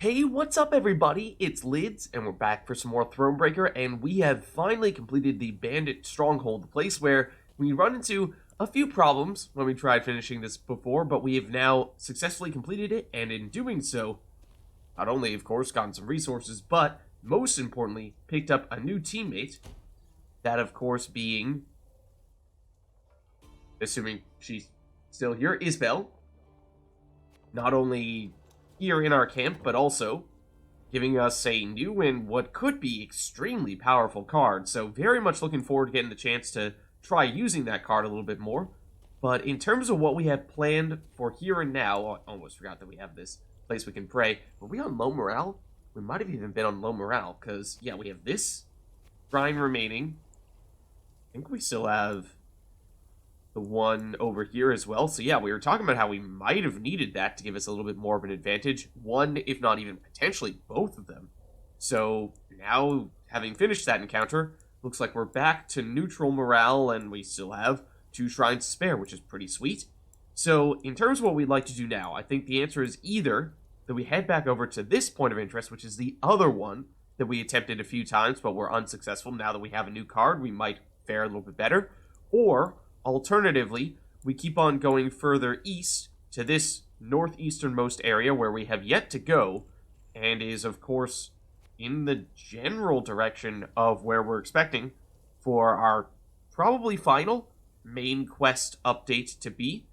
Hey, what's up everybody? It's Lyds, and we're back for some more Thronebreaker, and we have finally completed the Bandit Stronghold, the place where we run into a few problems when we tried finishing this before, but we have now successfully completed it, and in doing so, not only, of course, gotten some resources, but, most importantly, picked up a new teammate, that, of course, being, assuming she's still here, Isbel. Not only here in our camp, but also giving us a new and what could be extremely powerful card. So very much looking forward to getting the chance to try using that card a little bit more. But in terms of what we have planned for here and now, I almost forgot that we have this place we can pray. Were we on low morale? We might have even been on low morale, because, yeah, we have this shrine remaining. I think we still have the one over here as well. So yeah, we were talking about how we might have needed that to give us a little bit more of an advantage. One, if not even potentially both of them. So now, having finished that encounter, looks like we're back to neutral morale, and we still have 2 shrines to spare, which is pretty sweet. So in terms of what we'd like to do now, I think the answer is either that we head back over to this point of interest, which is the other one that we attempted a few times but were unsuccessful. Now that we have a new card, we might fare a little bit better. Or alternatively, we keep on going further east to this northeasternmost area where we have yet to go, and is, of course, in the general direction of where we're expecting for our probably final main quest update to be.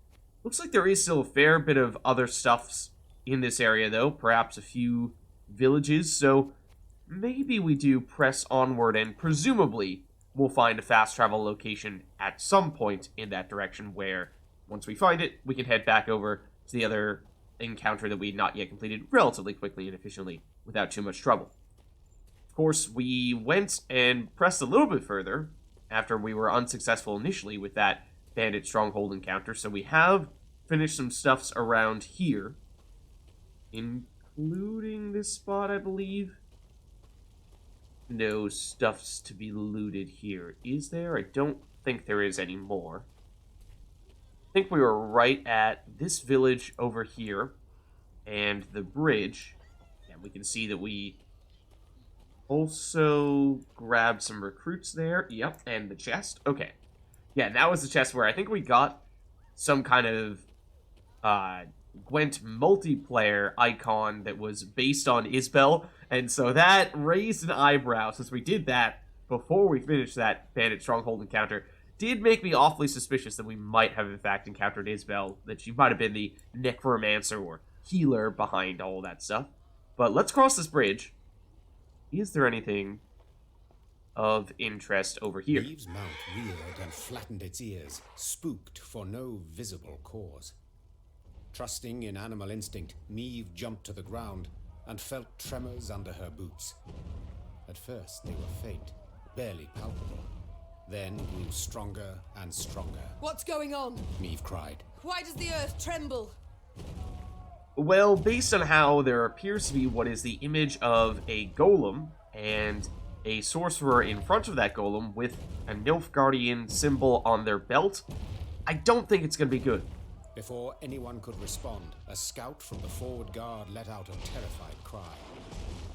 Looks like there is still a fair bit of other stuffs in this area, though, perhaps a few villages, so maybe we do press onward and presumably we'll find a fast travel location at some point in that direction where, once we find it, we can head back over to the other encounter that we had not yet completed relatively quickly and efficiently without too much trouble. Of course, we went and pressed a little bit further after we were unsuccessful initially with that Bandit Stronghold encounter, so we have finished some stuffs around here, including this spot, I believe. No stuffs to be looted here, is there? I don't think there is any more. I think we were right at this village over here and the bridge, and we can see that we also grabbed some recruits there. Yep, and the chest. Okay, yeah, that was the chest where I think we got some kind of Gwent multiplayer icon that was based on Isbel, and so that raised an eyebrow since we did that before we finished that Bandit Stronghold encounter. Did make me awfully suspicious that we might have in fact encountered Isbel, that she might have been the necromancer or healer behind all that stuff. But let's cross this bridge. Is there anything of interest over here? Meve's mount reared and flattened its ears, spooked for no visible cause. Trusting in animal instinct, Meve jumped to the ground and felt tremors under her boots. At first, they were faint, barely palpable, then grew stronger and stronger. What's going on? Meve cried. Why does the earth tremble? Well, based on how there appears to be what is the image of a golem and a sorcerer in front of that golem with a Nilfgaardian symbol on their belt, I don't think it's going to be good. Before anyone could respond, a scout from the forward guard let out a terrified cry.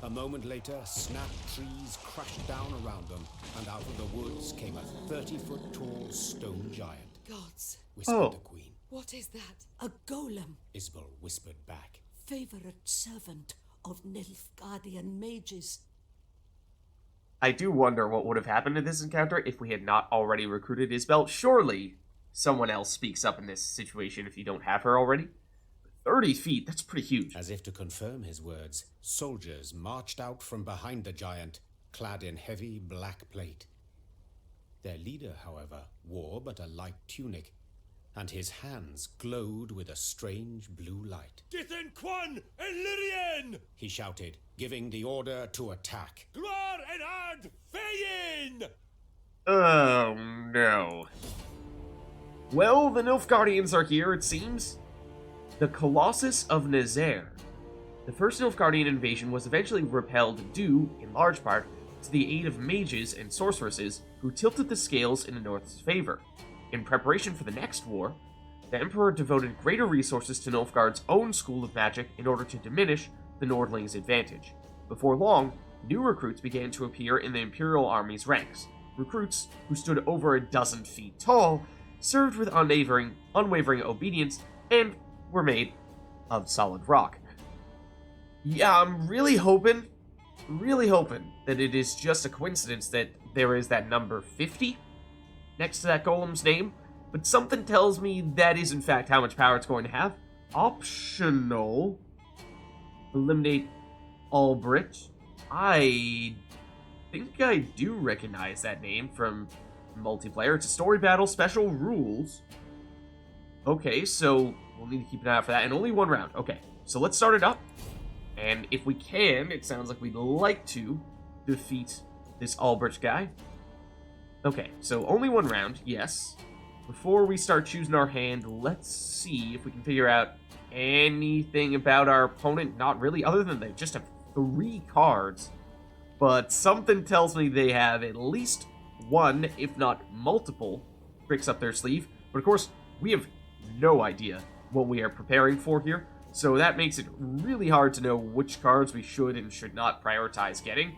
A moment later, snap trees crashed down around them, and out of the woods came a 30-foot tall stone giant. Gods, Whispered the queen. what is that? A golem, Isbel whispered back. favorite servant of Nilfgaardian mages. I do wonder what would have happened in this encounter if we had not already recruited Isbel. Surely someone else speaks up in this situation if you don't have her already. 30 feet, that's pretty huge. As if to confirm his words, soldiers marched out from behind the giant, clad in heavy black plate. Their leader, however, wore but a light tunic, and his hands glowed with a strange blue light. Dithen Quan and Lyrian! He shouted, giving the order to attack. Gloire and Ard Feyin! Oh, no. Well, the Nilfgaardians are here, it seems. The Colossus of Nazaire. The first Nilfgaardian invasion was eventually repelled due, in large part, to the aid of mages and sorceresses who tilted the scales in the North's favor. In preparation for the next war, the Emperor devoted greater resources to Nilfgaard's own school of magic in order to diminish the Nordlings' advantage. Before long, new recruits began to appear in the Imperial Army's ranks. Recruits who stood over a dozen feet tall, served with unwavering obedience, and were made of solid rock. Yeah, I'm really hoping that it is just a coincidence that there is that number 50 next to that golem's name, but something tells me that is in fact how much power it's going to have. Optional. Eliminate Albrecht. I think I do recognize that name from multiplayer. It's a story battle, special rules. Okay, so we'll need to keep an eye out for that, and only one round. Okay, so let's start it up. And if we can, it sounds like we'd like to defeat this Albrecht guy. Okay, so only one round, yes. Before we start choosing our hand, let's see if we can figure out anything about our opponent. Not really, other than they just have 3 cards. But something tells me they have at least one, if not multiple, tricks up their sleeve. But of course, we have no idea what we are preparing for here. So that makes it really hard to know which cards we should and should not prioritize getting.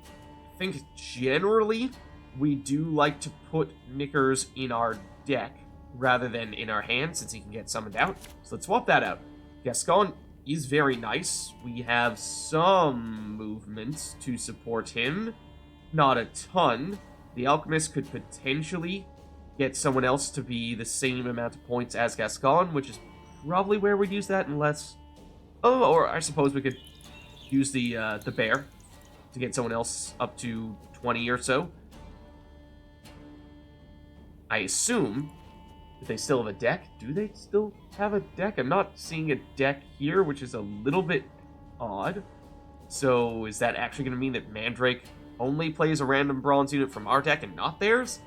I think generally, we do like to put Knickers in our deck rather than in our hand, since he can get summoned out. So let's swap that out. Gascon is very nice. We have some movement to support him. Not a ton. The Alchemist could potentially get someone else to be the same amount of points as Gascon, which is probably where we'd use that, unless... Oh, or I suppose we could use the bear to get someone else up to 20 or so. I assume that they still have a deck. Do they still have a deck? I'm not seeing a deck here, which is a little bit odd. So is that actually going to mean that Mandrake only plays a random bronze unit from our deck and not theirs?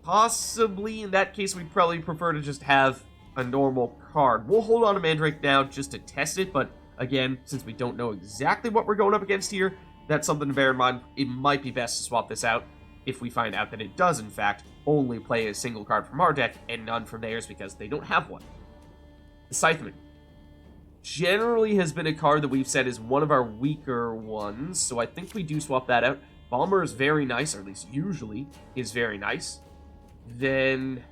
Possibly. In that case, we'd probably prefer to just have a normal card. We'll hold on to Mandrake now just to test it, but again, since we don't know exactly what we're going up against here, that's something to bear in mind. It might be best to swap this out if we find out that it does, in fact, only play a single card from our deck and none from theirs because they don't have one. The Scytheman generally has been a card that we've said is one of our weaker ones, so I think we do swap that out. Bomber is very nice, or at least usually is very nice. Then...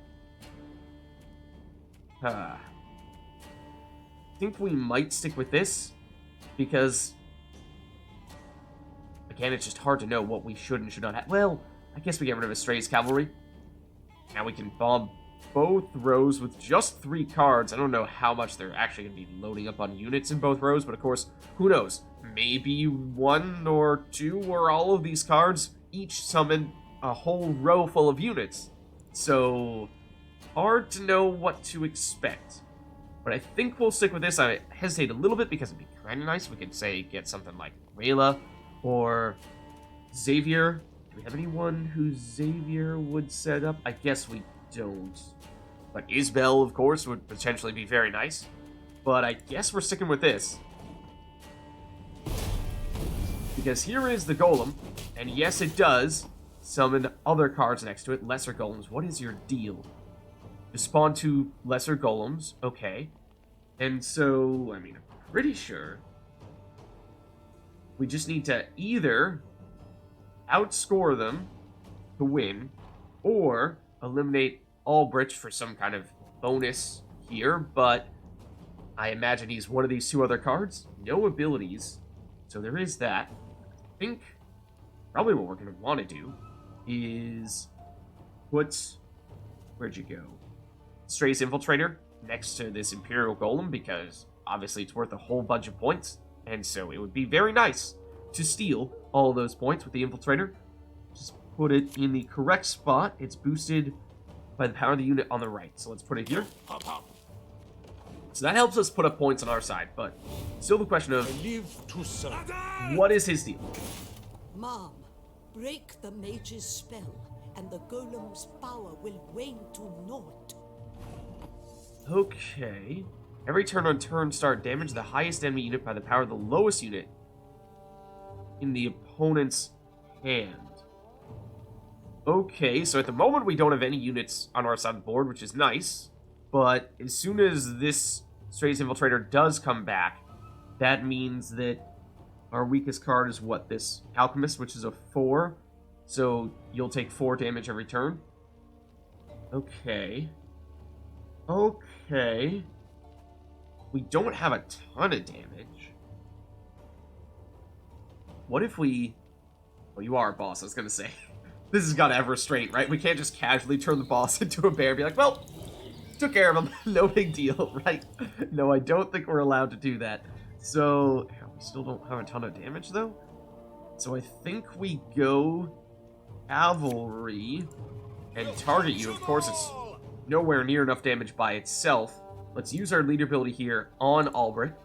I think we might stick with this, because, again, it's just hard to know what we should and should not have. Well, I guess we get rid of Astray's Cavalry. Now we can bomb both rows with just 3 cards. I don't know how much they're actually going to be loading up on units in both rows, but of course, who knows? Maybe 1 or 2 or all of these cards each summon a whole row full of units. So, hard to know what to expect. But I think we'll stick with this. I hesitate a little bit because it'd be kind of nice if we could, say, get something like Rayla or Xavier. Do we have anyone who Xavier would set up? I guess we don't. But Isbel, of course, would potentially be very nice. But I guess we're sticking with this. Because here is the Golem, and yes, it does summon other cards next to it, lesser golems. What is your deal? To spawn 2 lesser golems, okay. And so, I mean, I'm pretty sure we just need to either outscore them to win, or eliminate Albrecht for some kind of bonus here, but I imagine he's one of these 2 other cards. No abilities, so there is that. I think probably what we're going to want to do is put... Where'd you go? Stray's Infiltrator next to this Imperial Golem, because obviously it's worth a whole bunch of points, and so it would be very nice to steal all of those points with the Infiltrator. Just put it in the correct spot. It's boosted by the power of the unit on the right, so let's put it here. So that helps us put up points on our side, but still the question of what is his deal? Mom, break the mage's spell, and the golem's power will wane to naught. Okay. Every turn on turn start, damage the highest enemy unit by the power of the lowest unit in the opponent's hand. Okay, so at the moment we don't have any units on our side of the board, which is nice. But as soon as this Stray's Infiltrator does come back, that means that our weakest card is what? This Alchemist, which is a 4. So you'll take 4 damage every turn. Okay. Okay. We don't have a ton of damage. What if we... Well, you are a boss, I was gonna say. This has got to have restraint, right? We can't just casually turn the boss into a bear and be like, well, took care of him. No big deal, right? No, I don't think we're allowed to do that. So, we still don't have a ton of damage, though. So I think we go Cavalry and target you. Of course, it's nowhere near enough damage by itself. Let's use our leader ability here on Albrecht.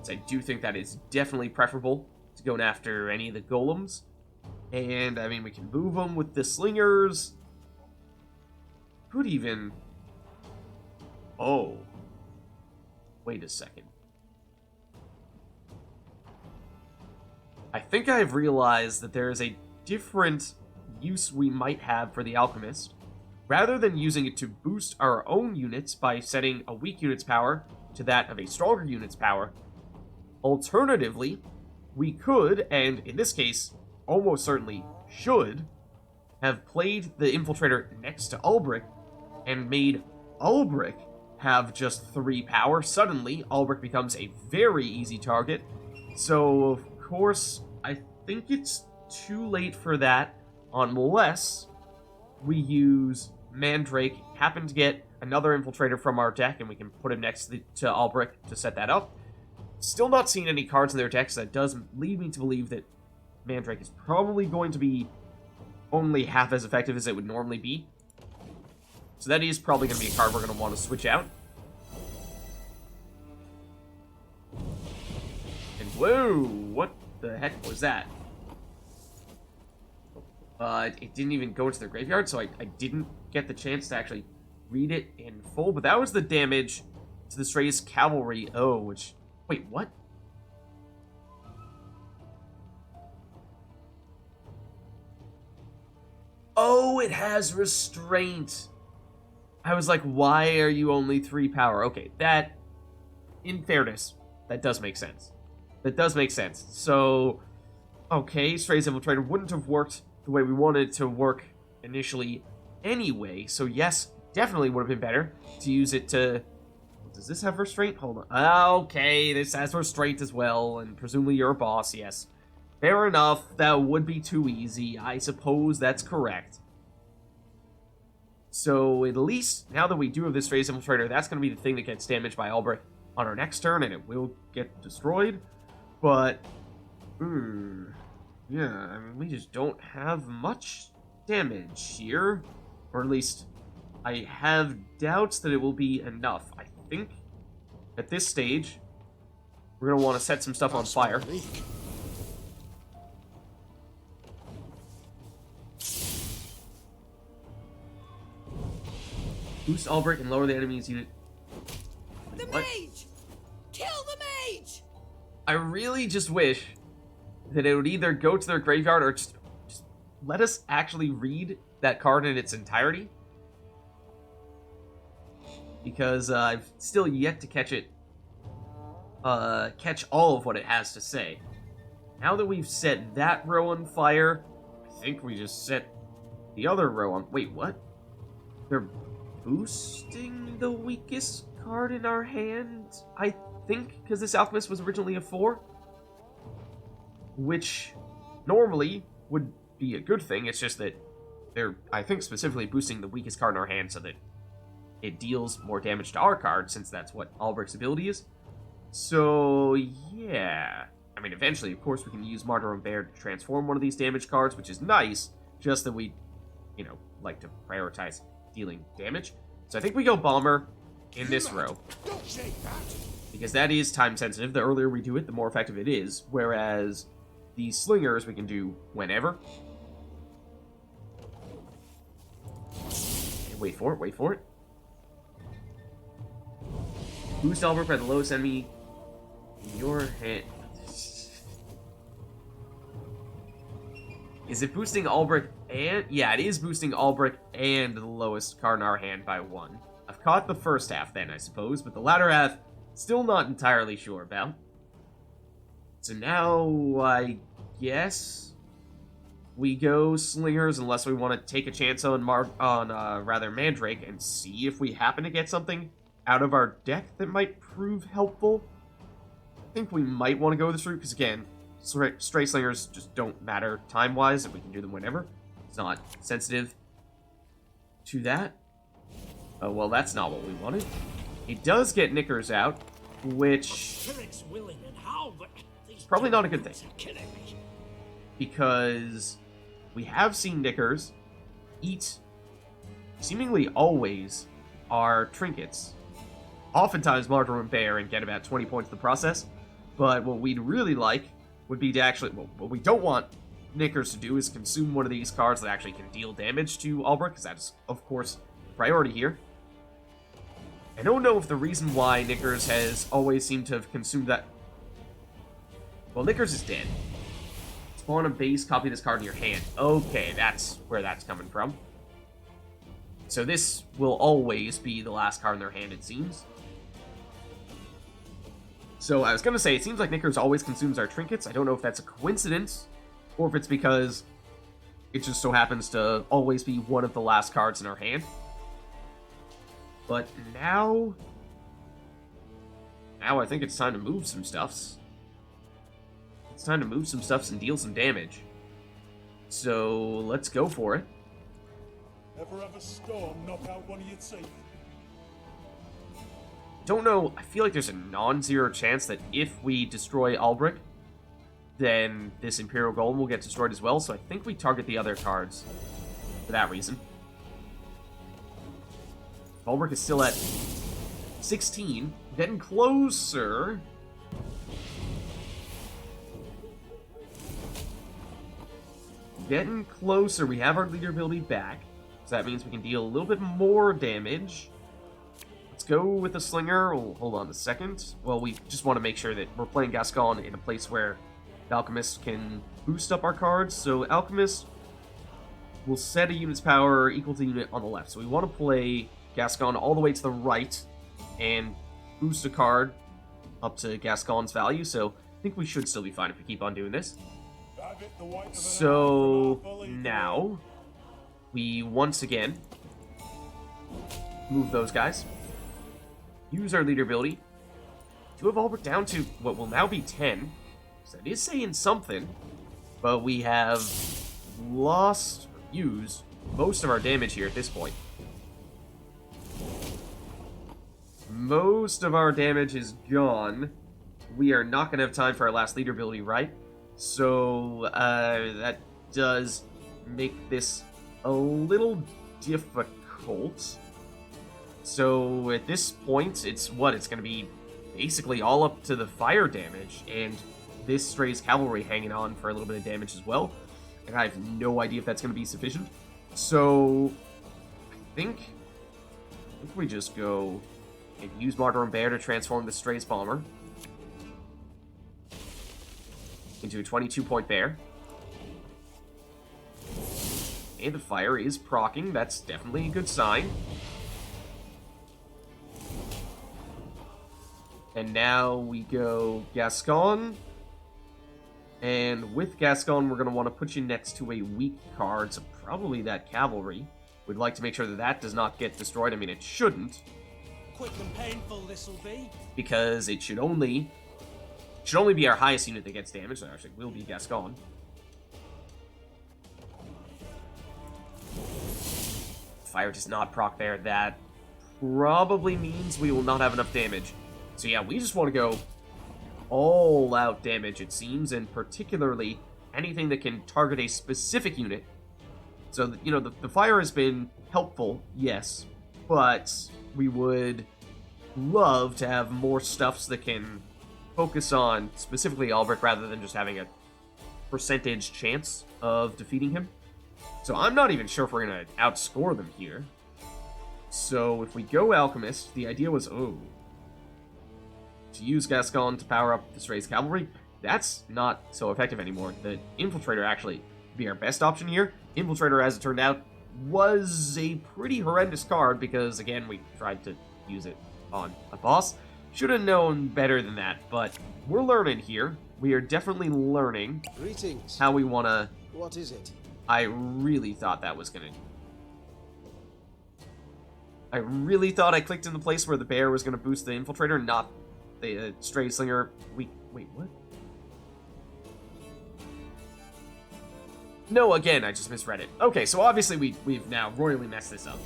So I do think that is definitely preferable to going after any of the golems. And, I mean, we can move them with the slingers. Could even... Oh. Wait a second. I think I've realized that there is a different use we might have for the Alchemist. Rather than using it to boost our own units by setting a weak unit's power to that of a stronger unit's power, alternatively, we could, and in this case, almost certainly should, have played the Infiltrator next to Albrecht and made Albrecht have just 3 power. Suddenly, Albrecht becomes a very easy target. So, of course, I think it's too late for that unless we use Mandrake, happen to get another Infiltrator from our deck, and we can put him next to Albrecht to set that up. Still not seeing any cards in their decks. That does lead me to believe that Mandrake is probably going to be only half as effective as it would normally be. So that is probably going to be a card we're going to want to switch out. And whoa, what the heck was that? It didn't even go into the graveyard, so I didn't get the chance to actually read it in full. But that was the damage to the Stray's Cavalry. Oh, which... Wait, what? Oh, it has restraint. I was like, why are you only 3 power? Okay, that, in fairness, that does make sense. That does make sense. So, okay, Stray's Infiltrator wouldn't have worked the way we wanted it to work initially anyway. So yes, definitely would have been better to use it to... Does this have restraint? Hold on. Okay, this has restraint as well, and presumably you're a boss, yes. Fair enough, that would be too easy. I suppose that's correct. So, at least, now that we do have this Stray's Infiltrator, that's going to be the thing that gets damaged by Albrecht on our next turn, and it will get destroyed. But, yeah, I mean, we just don't have much damage here. Or at least, I have doubts that it will be enough. I think, at this stage, we're going to want to set some stuff on fire. Boost Albrecht and lower the enemy's unit. The mage! Kill the mage! I really just wish that it would either go to their graveyard or just let us actually read that card in its entirety. Because I've still yet to catch all of what it has to say. Now that we've set that row on fire, I think we just set the other row on... Wait, what? They're boosting the weakest card in our hand, I think, because this Alchemist was originally a 4. Which normally would be a good thing. It's just that they're, I think, specifically boosting the weakest card in our hand so that it deals more damage to our card, since that's what Albrecht's ability is. So, yeah. I mean, eventually, of course, we can use Martyr and Bear to transform one of these damage cards, which is nice, just that we, you know, like to prioritize dealing damage. So I think we go Bomber in this row. Because that is time sensitive. The earlier we do it, the more effective it is. Whereas the Slingers we can do whenever. Okay, wait for it, wait for it. Boost Albrecht by the lowest enemy in your hand. Is it boosting Albrecht and... Yeah, it is boosting Albrecht and the lowest card in our hand by 1. I've caught the first half then, I suppose, but the latter half Still not entirely sure about. So now, I guess we go Slingers unless we want to take a chance on Mandrake and see if we happen to get something out of our deck that might prove helpful. I think we might want to go this route because, again, Stray Slingers just don't matter time-wise, and we can do them whenever. It's not sensitive to that. Oh, well, that's not what we wanted. It does get Knickers out, which is probably not a good thing. Because we have seen Knickers eat, seemingly always, our trinkets. Oftentimes martyr and bear and get about 20 points in the process. But what we'd really like would be to actually... Well, what we don't want Knickers to do is consume one of these cards that actually can deal damage to Albrecht, because that's, of course, priority here. I don't know if the reason why Knickers has always seemed to have consumed that... Well, Knickers is dead. Spawn a base, copy this card in your hand. Okay, that's where that's coming from. So this will always be the last card in their hand, it seems. So I was going to say, it seems like Knickers always consumes our trinkets. I don't know if that's a coincidence, or if it's because it just so happens to always be one of the last cards in our hand. But now I think it's time to move some stuffs. It's time to move some stuffs and deal some damage. So let's go for it. Ever have a storm knock out one of your teeth? Don't know, I feel like there's a non-zero chance that if we destroy Albrecht, then this Imperial Golem will get destroyed as well, so I think we target the other cards for that reason. Albrecht is still at 16, getting closer. Getting closer, we have our leader ability back, so that means we can deal a little bit more damage. Let's go with the Slinger. Oh, hold on a second. Well, we just want to make sure that we're playing Gascon in a place where the Alchemist can boost up our cards. So Alchemist will set a unit's power equal to the unit on the left. So we want to play Gascon all the way to the right and boost a card up to Gascon's value. So I think we should still be fine if we keep on doing this. So now we once again move those guys. Use our leader ability to have Albrecht down to what will now be 10. So that is saying something, but we have used most of our damage here at this point. Most of our damage is gone. We are not going to have time for our last leader ability, right? So that does make this a little difficult. So at this point, it's going to be basically all up to the fire damage, and this Stray's Cavalry hanging on for a little bit of damage as well, and I have no idea if that's going to be sufficient. So I think we just go and use Martyr and Bear to transform the Stray's Bomber into a 22-point bear. And the fire is proccing, that's definitely a good sign. And now we go Gascon. And with Gascon, we're going to want to put you next to a weak card, so probably that Cavalry. We'd like to make sure that that does not get destroyed. I mean, it shouldn't. Quick and painful this'll be. Because it should only be our highest unit that gets damaged. So actually, will be Gascon. Fire does not proc there. That probably means we will not have enough damage. So yeah, we just want to go all out damage, it seems, and particularly anything that can target a specific unit. So, you know, the fire has been helpful, yes, but we would love to have more stuffs that can focus on specifically Albrecht rather than just having a percentage chance of defeating him. So I'm not even sure if we're going to outscore them here. So if we go Alchemist, the idea was, to use Gascon to power up the Stray's Cavalry. That's not so effective anymore. The Infiltrator actually would be our best option here. Infiltrator, as it turned out, was a pretty horrendous card because, again, we tried to use it on a boss. Should have known better than that, but we're learning here. We are definitely learning Greetings. how we want to... What is it? I really thought that was going to... I really thought I clicked in the place where the bear was going to boost the infiltrator, not the stray slinger. Wait, what? No, again, I just misread it. Okay, so obviously we've now royally messed this up.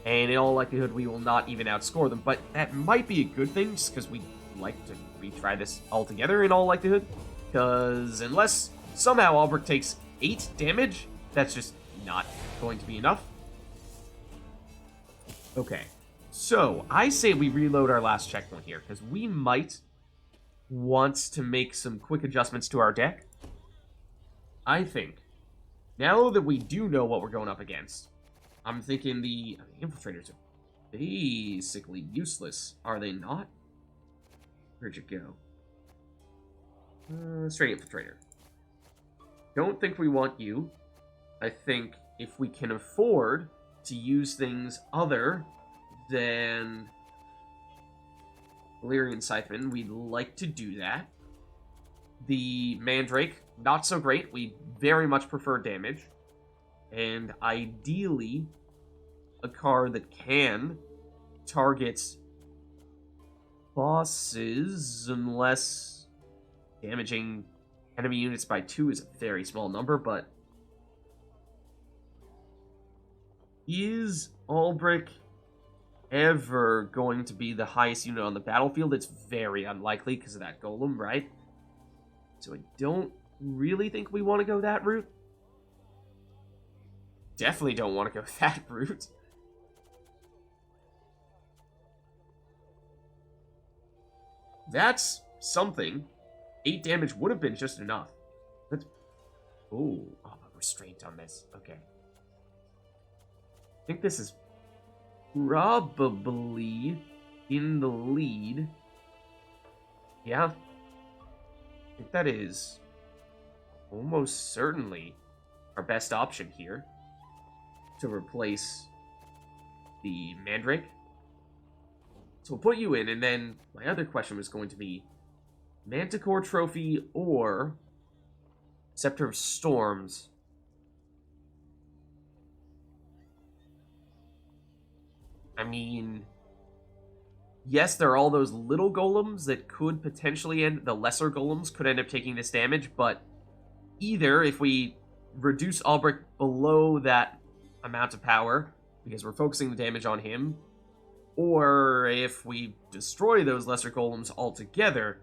And in all likelihood, we will not even outscore them. But that might be a good thing, just because we'd like to retry this altogether in all likelihood. Because unless somehow Albrecht takes 8 damage, that's just not going to be enough. Okay, so I say we reload our last checkpoint here, because we might want to make some quick adjustments to our deck. I think, now that we do know what we're going up against, I'm thinking the infiltrators are basically useless, are they not? Where'd you go? Straight infiltrator. Don't think we want you. I think if we can afford to use things other than Lyrian Scytheman, we'd like to do that. The Mandrake, not so great. We very much prefer damage. And ideally, a card that can target bosses, unless damaging enemy units by 2 is a very small number, but is Albrecht ever going to be the highest unit on the battlefield? It's very unlikely because of that golem, right? So I don't really think we want to go that route. Definitely don't want to go that route. That's something. 8 damage would have been just enough. Let's... Oh, restraint on this. Okay. I think this is probably in the lead. Yeah. I think that is almost certainly our best option here to replace the Mandrake. So we'll put you in, and then my other question was going to be Manticore Trophy or Scepter of Storms. I mean, yes, there are all those little golems that could potentially end, the lesser golems could end up taking this damage, but either if we reduce Albrecht below that amount of power, because we're focusing the damage on him, or if we destroy those lesser golems altogether,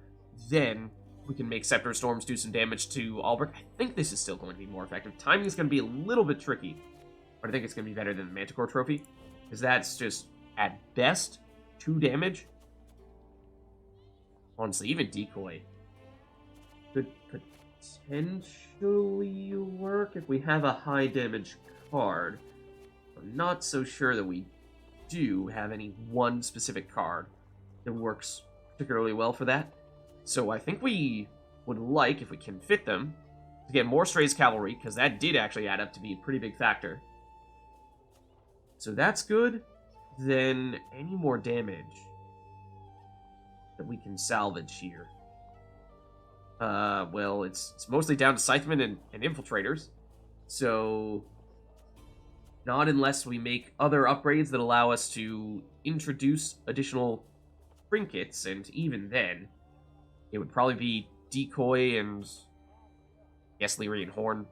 then we can make Scepter of Storms do some damage to Albrecht. I think this is still going to be more effective. Timing is going to be a little bit tricky, but I think it's going to be better than the Manticore Trophy, because that's just, at best, 2 damage. Honestly, even Decoy could potentially work if we have a high damage card. I'm not so sure that we do have any one specific card that works particularly well for that. So I think we would like, if we can fit them, to get more Strays Cavalry, because that did actually add up to be a pretty big factor. So that's good. Then any more damage that we can salvage here? Well, it's mostly down to Scythemen and Infiltrators. So not unless we make other upgrades that allow us to introduce additional trinkets, and even then, it would probably be Decoy and, I guess, Lyrian Horn,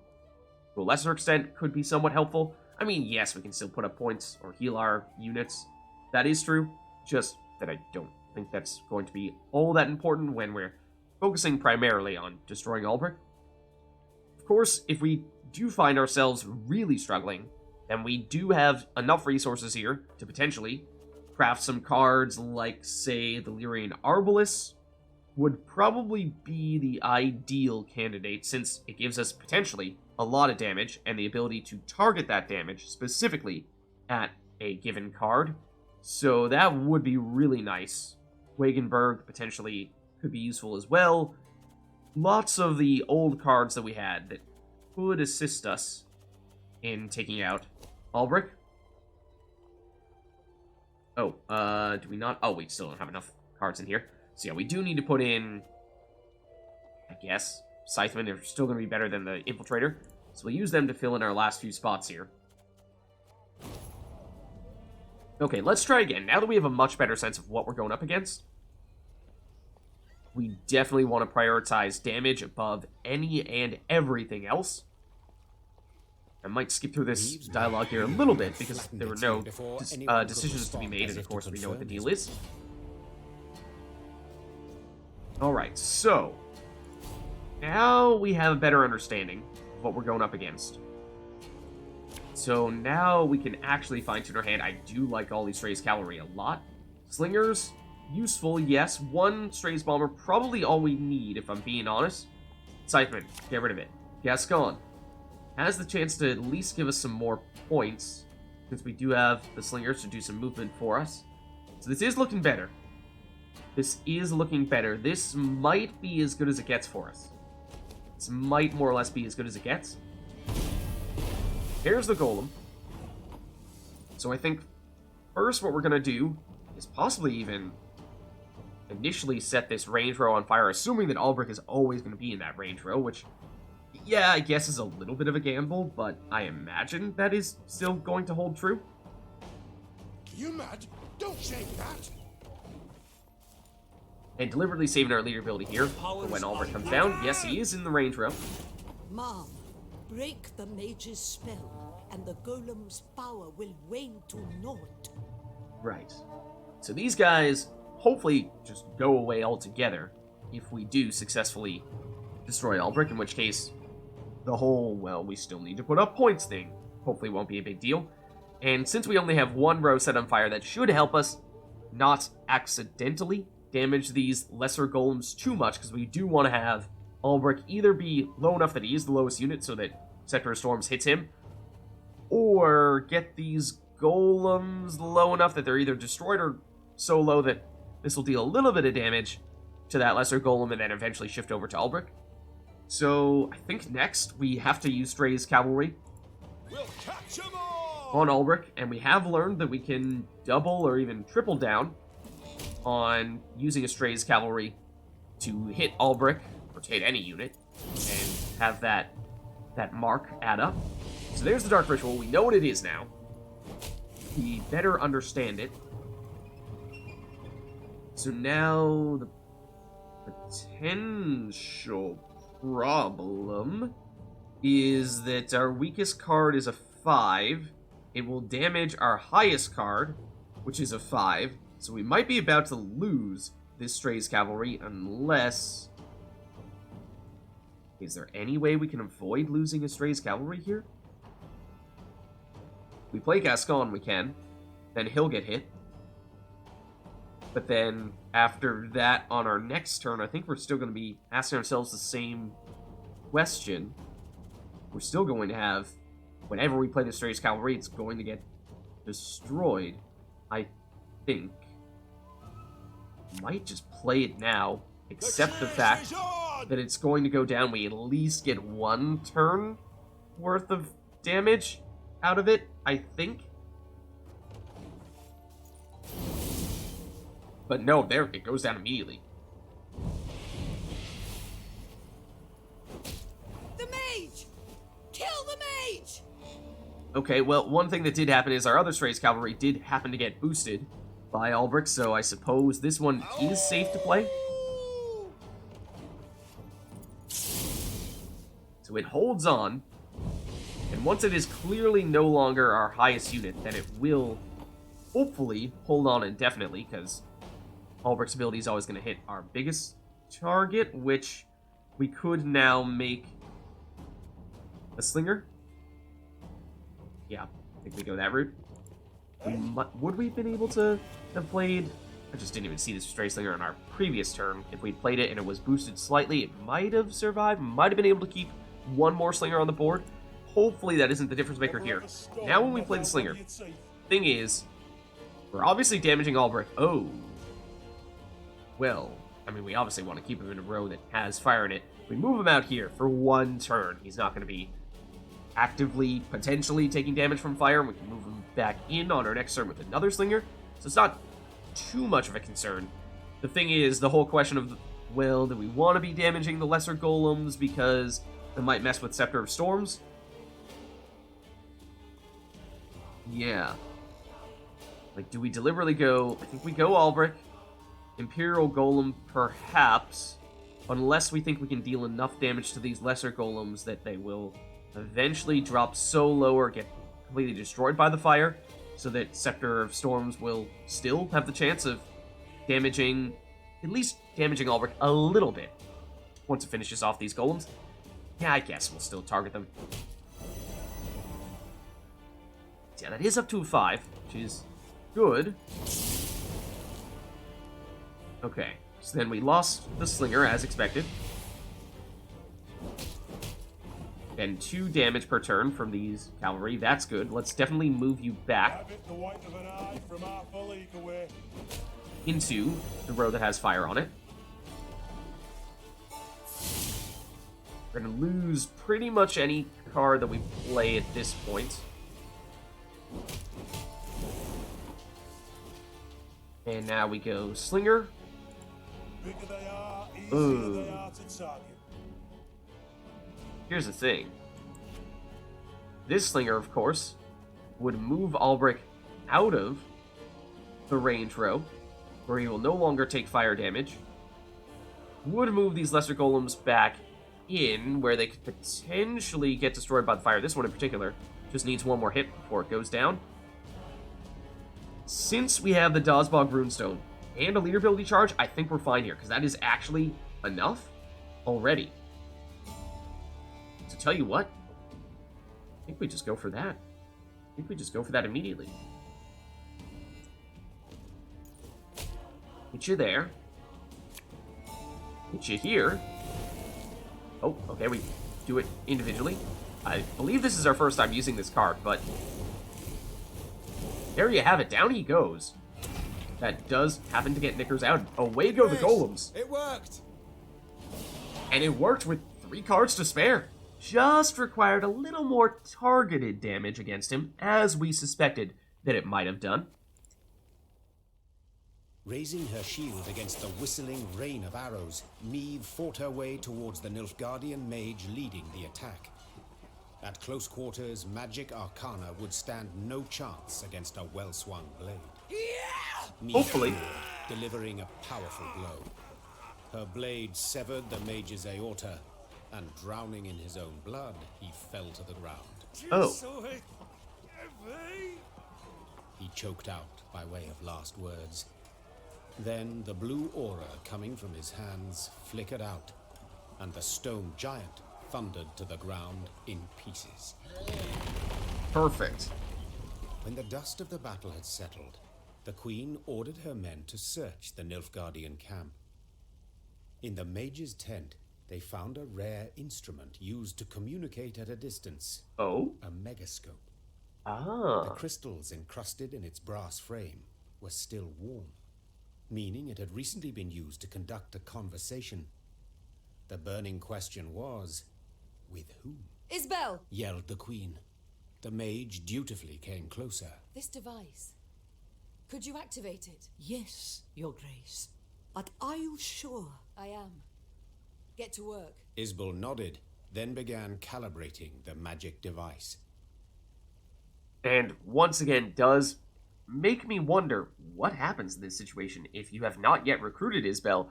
to a lesser extent, could be somewhat helpful. I mean, yes, we can still put up points or heal our units. That is true, just that I don't think that's going to be all that important when we're focusing primarily on destroying Albrecht. Of course, if we do find ourselves really struggling, then we do have enough resources here to potentially craft some cards like, say, the Lyrian Arbalest would probably be the ideal candidate, since it gives us potentially a lot of damage and the ability to target that damage specifically at a given card. So that would be really nice. Wagenberg potentially could be useful as well. Lots of the old cards that we had that could assist us in taking out Albrecht. Oh, do we not? Oh, we still don't have enough cards in here. So yeah, we do need to put in, I guess, Scythemen. They're still going to be better than the Infiltrator. So we'll use them to fill in our last few spots here. Okay, let's try again. Now that we have a much better sense of what we're going up against, we definitely want to prioritize damage above any and everything else. I might skip through this dialogue here a little bit because there were no decisions to be made, and of course we know what the deal is. Alright, so now we have a better understanding of what we're going up against. So now we can actually fine-tune our hand. I do like all these Strays Cavalry a lot. Slingers, useful, yes. One Strays Bomber, probably all we need, if I'm being honest. Scytheman, get rid of it. Gascon has the chance to at least give us some more points, since we do have the Slingers to do some movement for us. So this is looking better. This is looking better. This might be as good as it gets for us. This might more or less be as good as it gets. Here's the Golem. So I think first what we're going to do is possibly even initially set this range row on fire, assuming that Ulbrich is always going to be in that range row, which, yeah, I guess is a little bit of a gamble, but I imagine that is still going to hold true. You mad? Don't shake that! And deliberately saving our leader ability here for when Ulbrich comes down. Yes, he is in the range row. Mom, break the mage's spell, and the golem's power will wane to naught. Right. So these guys hopefully just go away altogether if we do successfully destroy Ulbrich, in which case the whole, well, we still need to put up points thing hopefully won't be a big deal. And since we only have one row set on fire, that should help us not accidentally damage these lesser golems too much, because we do want to have Ulbrich either be low enough that he is the lowest unit so that Scepter of Storms hits him, or get these golems low enough that they're either destroyed or so low that this will deal a little bit of damage to that lesser golem and then eventually shift over to Ulbrich. So I think next we have to use Strays Cavalry We'll catch 'em all! on Ulbrich, and we have learned that we can double or even triple down on using a Strays Cavalry to hit Ulbrich, or to hit any unit, and have that mark add up. So there's the Dark Ritual. We know what it is now. We better understand it. So now the potential problem is that our weakest card is a 5. It will damage our highest card, which is a 5. So we might be about to lose this Strays Cavalry unless... Is there any way we can avoid losing a Strays Cavalry here? We play Gascon, we can. Then he'll get hit. But then, after that, on our next turn, I think we're still going to be asking ourselves the same question. We're still going to have, whenever we play the Strays Cavalry, it's going to get destroyed, I think. Might just play it now, accept the fact that it's going to go down. We at least get one turn worth of damage out of it, I think. But no, there, it goes down immediately. The mage! Kill the mage! Okay, well, one thing that did happen is our other Strays Cavalry did happen to get boosted by Ulbrich, so I suppose this one is safe to play. So it holds on, and once it is clearly no longer our highest unit, then it will hopefully hold on indefinitely, because Ulbrich's ability is always going to hit our biggest target, which we could now make a Slinger. Yeah, I think we go that route. Would we have been able to have played... I just didn't even see this Stray Slinger on our previous turn. If we'd played it and it was boosted slightly, it might have survived. Might have been able to keep one more Slinger on the board. Hopefully that isn't the difference maker here. Now when we play the Slinger, thing is, we're obviously damaging Ulbrich. Oh. Well, I mean, we obviously want to keep him in a row that has fire in it. We move him out here for one turn. He's not going to be actively, potentially taking damage from fire. We can move him back in on our next turn with another Slinger. So it's not too much of a concern. The thing is, the whole question of, well, do we want to be damaging the lesser golems because it might mess with Scepter of Storms? Yeah. Like, do we deliberately go... I think we go Albrecht. Imperial Golem, perhaps. Unless we think we can deal enough damage to these lesser golems that they will eventually drop so low or get completely destroyed by the fire, so that Scepter of Storms will still have the chance of damaging... at least damaging Albrecht a little bit. Once it finishes off these golems. Yeah, I guess we'll still target them. Yeah, that is up to a 5, which is good. Okay, so then we lost the Slinger, as expected. And 2 damage per turn from these cavalry. That's good. Let's definitely move you back Have it the white of an eye from half a league away. into the row that has fire on it. We're going to lose pretty much any card that we play at this point. And now we go Slinger. Bigger they are, easier Ooh. they are to target. Here's the thing. This Slinger, of course, would move Albrecht out of the range row, where he will no longer take fire damage. Would move these lesser golems back in, where they could potentially get destroyed by the fire. This one in particular just needs one more hit before it goes down. Since we have the Dazbog Runestone and a leader ability charge, I think we're fine here, because that is actually enough already. To tell you what, I think we just go for that. I think we just go for that immediately. Hit you there. Hit you here. Oh, okay, we do it individually. I believe this is our first time using this card, but there you have it. Down he goes. That does happen to get Knickers out. Away go the golems. It worked! And it worked with 3 cards to spare. Just required a little more targeted damage against him, as we suspected that it might have done. Raising her shield against the whistling rain of arrows, Meve fought her way towards the Nilfgaardian mage leading the attack. At close quarters, magic arcana would stand no chance against a well-swung blade. Meve Hopefully. roared, delivering a powerful blow. Her blade severed the mage's aorta, and drowning in his own blood, he fell to the ground. Oh. He choked out by way of last words. Then the blue aura coming from his hands flickered out, and the stone giant thundered to the ground in pieces. Perfect. When the dust of the battle had settled, the queen ordered her men to search the Nilfgaardian camp. In the mage's tent, they found a rare instrument used to communicate at a distance. Oh? A megascope. The Ah. crystals encrusted in its brass frame were still warm, meaning it had recently been used to conduct a conversation. The burning question was, with whom? Isbel! Yelled the queen. The mage dutifully came closer. This device. Could you activate it? Yes, Your Grace. But are you sure? I am. Get to work. Isbel nodded, then began calibrating the magic device. And once again, does make me wonder what happens in this situation if you have not yet recruited Isbel.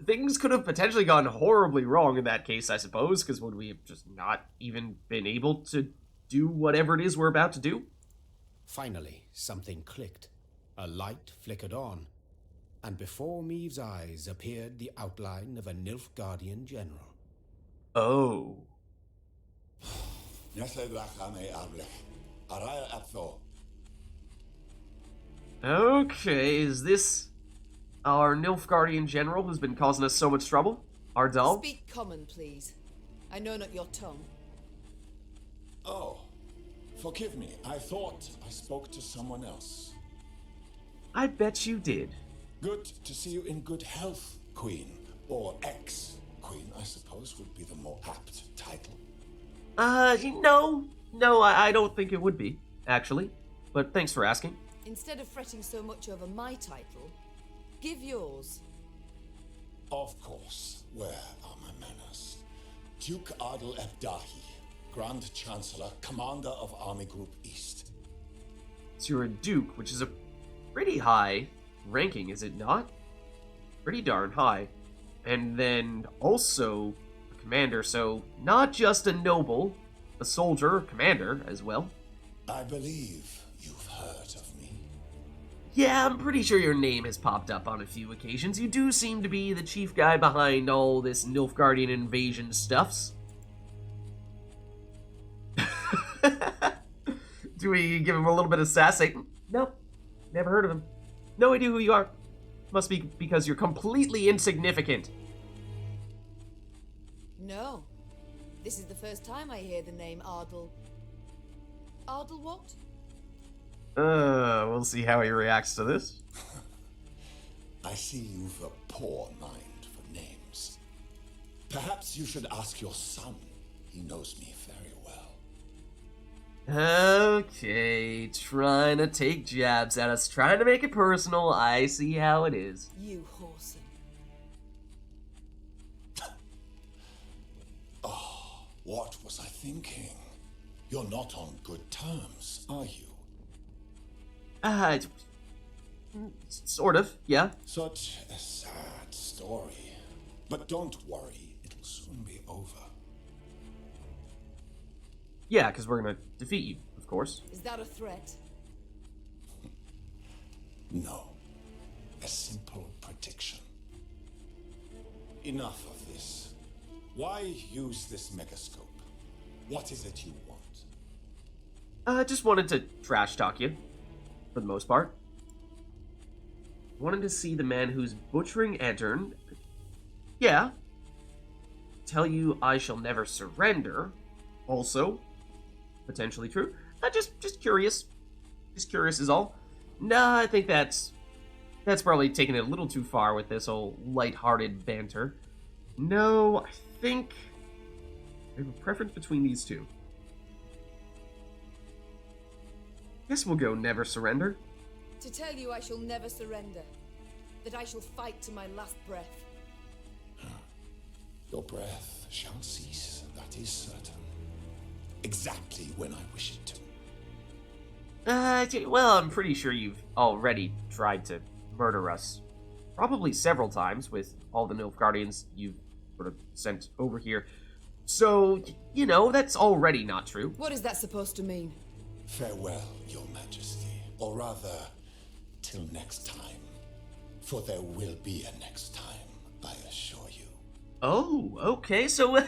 Things could have potentially gone horribly wrong in that case, I suppose, because would we have just not even been able to do whatever it is we're about to do? Finally, something clicked. A light flickered on, and before Meve's eyes appeared the outline of a Nilfgaardian general. Oh. Okay, is this our Nilfgaardian general who's been causing us so much trouble? Ardal? Speak common, please. I know not your tongue. Oh, forgive me. I thought I spoke to someone else. I bet you did. Good to see you in good health, Queen. Or ex-Queen, I suppose, would be the more apt title. No, I don't think it would be, actually. But thanks for asking. Instead of fretting so much over my title, give yours. Of course. Where are my manners? Duke Adel Ebdahi, Grand Chancellor, Commander of Army Group East. So you're a duke, which is a pretty high ranking, is it not? Pretty darn high. And then also a commander, so not just a noble, a soldier, a commander as well. I believe you've heard of me. Yeah, I'm pretty sure your name has popped up on a few occasions. You do seem to be the chief guy behind all this Nilfgaardian invasion stuffs. Do we give him a little bit of sass? Say, nope, never heard of him. No idea who you are. Must be because you're completely insignificant. No. This is the first time I hear the name Ardal. Ardal what? We'll see how he reacts to this. I see you've a poor mind for names. Perhaps you should ask your son. He knows me very well. Okay, trying to take jabs at us, trying to make it personal. I see how it is. You whoreson. What was I thinking? You're not on good terms, are you? Sort of, yeah. Such a sad story. But don't worry, it'll soon be over. Yeah, because we're gonna defeat you, of course. Is that a threat? No. A simple prediction. Enough of this. Why use this megascope? What is it you want? Just wanted to trash talk you, for the most part. Wanted to see the man who's butchering Edern. Yeah. Tell you I shall never surrender. Also, potentially true. Just curious. Just curious is all. Nah, I think that's probably taking it a little too far with this whole light-hearted banter. No, I think I have a preference between these two. Guess we'll go never surrender. To tell you I shall never surrender. That I shall fight to my last breath. Your breath shall cease, that is certain. Exactly when I wish it to. Well, I'm pretty sure you've already tried to murder us. Probably several times with all the Nilfgaardians you've sort of sent over here. So, you know, that's already not true. What is that supposed to mean? Farewell, your majesty. Or rather, till next time. For there will be a next time, I assure you. Oh, okay, so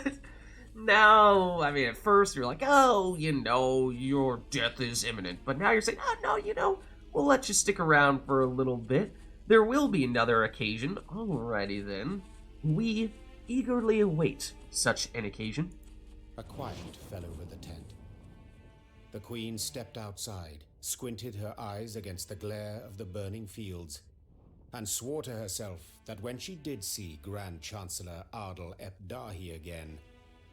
now, I mean, at first you're like, oh, you know, your death is imminent. But now you're saying, oh, no, you know, we'll let you stick around for a little bit. There will be another occasion. Alrighty then. We eagerly await such an occasion. A quiet fell over the tent. The Queen stepped outside, squinted her eyes against the glare of the burning fields, and swore to herself that when she did see Grand Chancellor Adel Ebdahi again,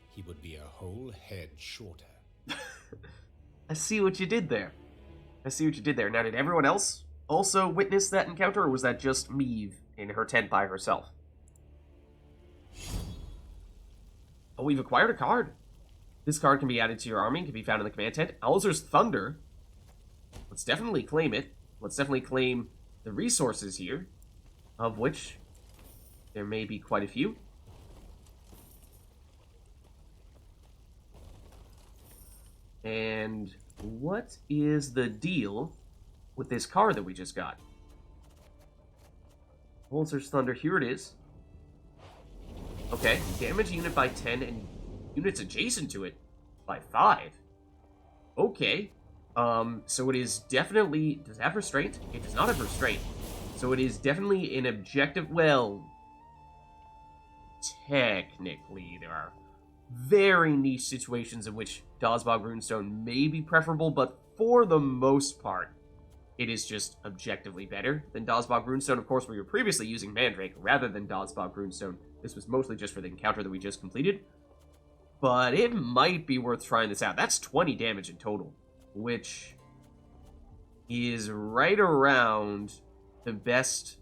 he would be a whole head shorter. I see what you did there. I see what you did there. Now, did everyone else also witness that encounter, or was that just Meve in her tent by herself? Oh, we've acquired a card. This card can be added to your army and can be found in the command tent. Alzur's Thunder. Let's definitely claim it. Let's definitely claim the resources here, of which there may be quite a few. And what is the deal with this card that we just got? Alzur's Thunder, here it is. Okay, damage a unit by 10 and units adjacent to it by 5. Okay. So it is definitely... Does it have restraint? It does not have restraint. So it is definitely an objective... Well... Technically, there are very niche situations in which Dazbog Runestone may be preferable, but for the most part, it is just objectively better than Dazbog Runestone. Of course, we were previously using Mandrake rather than Dazbog Runestone. This was mostly just for the encounter that we just completed. But it might be worth trying this out. That's 20 damage in total, which is right around the best,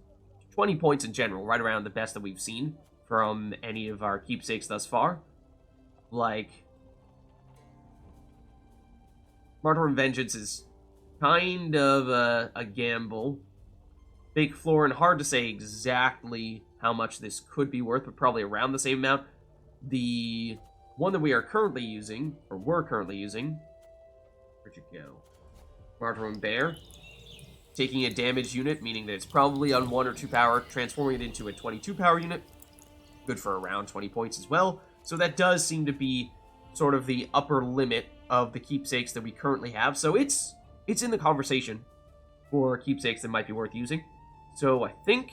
20 points in general, right around the best that we've seen from any of our keepsakes thus far. Like, Martyrdom Vengeance is kind of a gamble. Big Florin, hard to say exactly how much this could be worth, but probably around the same amount. The one that we are currently using, or were currently using, where'd you go? Martyrdom Bear. Taking a damage unit, meaning that it's probably on 1 or 2 power, transforming it into a 22 power unit. Good for around 20 points as well. So that does seem to be sort of the upper limit of the keepsakes that we currently have. So it's in the conversation for keepsakes that might be worth using. So I think,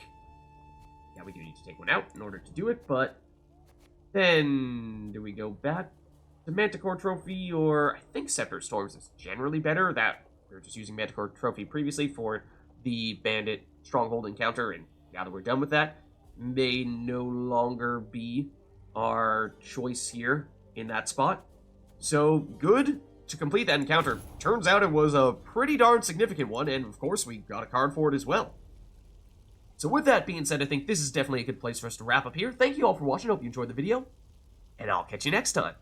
yeah, we do need to take one out in order to do it, but then do we go back to Manticore Trophy, or I think Scepter Storms is generally better. That we were just using Manticore Trophy previously for the Bandit Stronghold encounter, and now that we're done with that, may no longer be our choice here in that spot. So, good to complete that encounter. Turns out it was a pretty darn significant one, and of course we got a card for it as well. So with that being said, I think this is definitely a good place for us to wrap up here. Thank you all for watching, hope you enjoyed the video, and I'll catch you next time.